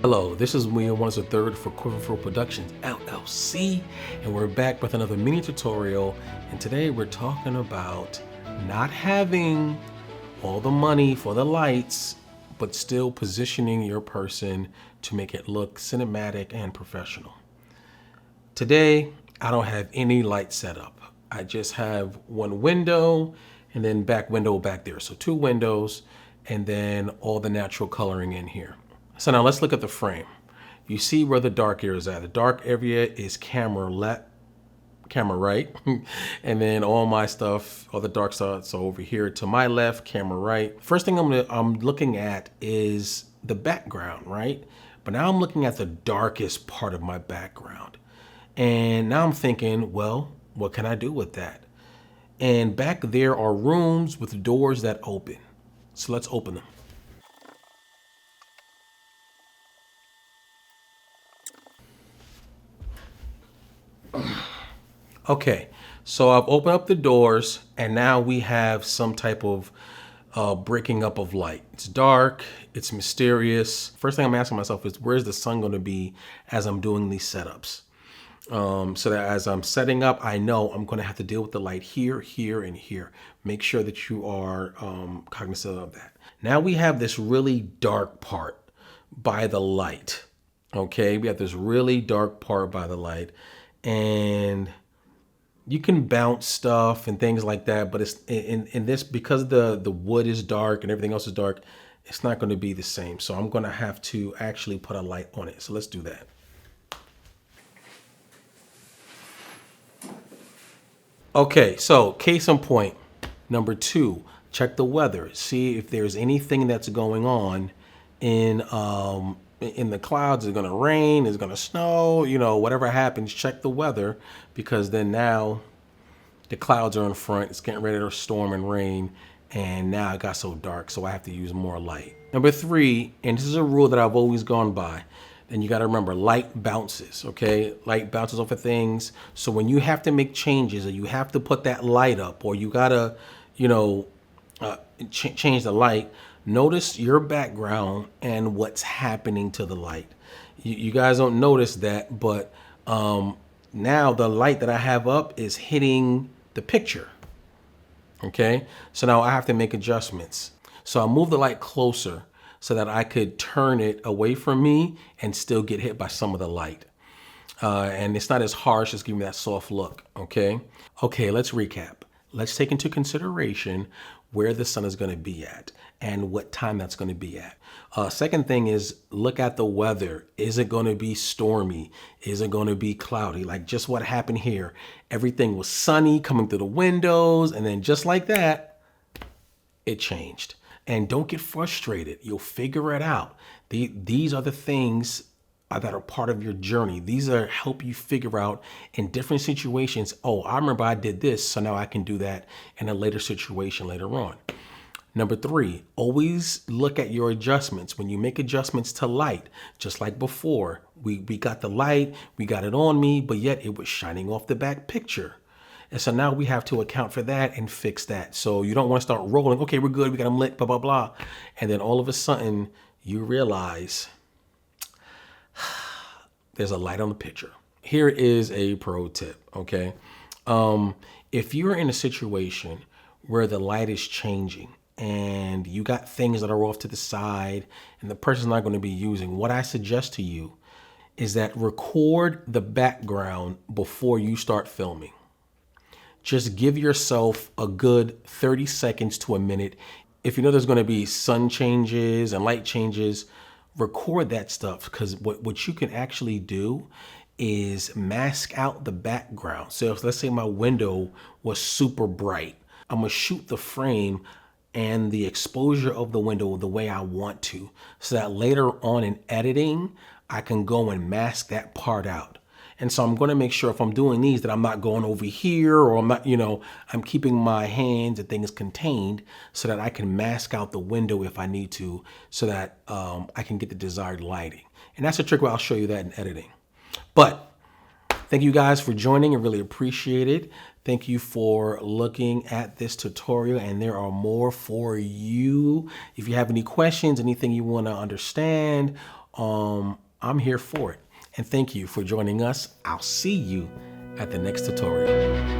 Hello, this is William One the third for Quiverful Productions LLC, and we're back with another mini tutorial. And today we're talking about not having all the money for the lights, but still positioning your person to make it look cinematic and professional. Today, I don't have any light set up. I just have one window and then back window back there. So two windows and then all the natural coloring in here. So now let's look at the frame. You see where the dark area is at. The dark area is camera left, camera right. And then all my stuff, all the dark stuff, over here to my left, camera right. First thing I'm looking at is the background, right? But now I'm looking at the darkest part of my background. And now I'm thinking, well, what can I do with that? And back there are rooms with doors that open. So let's open them. Okay, so I've opened up the doors and now we have some type of breaking up of light. It's dark, it's mysterious. First thing I'm asking myself is, where's the sun gonna be as I'm doing these setups? So that as I'm setting up, I know I'm gonna have to deal with the light here, here, and here. Make sure that you are cognizant of that. Now we have this really dark part by the light. Okay, we have this really dark part by the light, and you can bounce stuff and things like that, but it's in this, because the wood is dark and everything else is dark, it's not going to be the same. So I'm going to have to actually put a light on it. So let's do that. Okay, so case in point, number 2, check the weather. See if there's anything that's going on in the clouds. Is it going to rain? Is it going to snow? You know, whatever happens, check the weather, because then now the clouds are in front. It's getting ready to storm and rain. And now it got so dark, so I have to use more light. Number 3, and this is a rule that I've always gone by, and you got to remember, light bounces, okay? Light bounces off of things. So when you have to make changes, or you have to put that light up, or you got to, you know, change the light, notice your background and what's happening to the light. You guys don't notice that, but now the light that I have up is hitting the picture. Okay, so now I have to make adjustments. So I'll move the light closer so that I could turn it away from me and still get hit by some of the light. And it's not as harsh, it's giving me that soft look, okay? Okay, let's recap. Let's take into consideration where the sun is gonna be at and what time that's gonna be at. Second thing is, look at the weather. Is it gonna be stormy? Is it gonna be cloudy? Like just what happened here. Everything was sunny coming through the windows, and then just like that, it changed. And don't get frustrated. You'll figure it out. These are the things that are part of your journey. These are help you figure out in different situations. Oh, I remember I did this, so now I can do that in a later situation later on. Number 3, always look at your adjustments. When you make adjustments to light, just like before, we got the light, we got it on me, but yet it was shining off the back picture. And so now we have to account for that and fix that. So you don't want to start rolling. Okay, we're good. We got them lit, blah, blah, blah. And then all of a sudden you realize there's a light on the picture. Here is a pro tip, okay? If you're in a situation where the light is changing and you got things that are off to the side and the person's not going to be using, what I suggest to you is that record the background before you start filming. Just give yourself a good 30 seconds to a minute. If you know there's going to be sun changes and light changes, record that stuff, because what you can actually do is mask out the background. So if, let's say my window was super bright, I'm gonna shoot the frame and the exposure of the window the way I want to, so that later on in editing, I can go and mask that part out. And so I'm going to make sure if I'm doing these that I'm not going over here, or I'm not, you know, I'm keeping my hands and things contained so that I can mask out the window if I need to, so that I can get the desired lighting. And that's a trick where I'll show you that in editing. But thank you guys for joining. I really appreciate it. Thank you for looking at this tutorial, and there are more for you. If you have any questions, anything you want to understand, I'm here for it. And thank you for joining us. I'll see you at the next tutorial.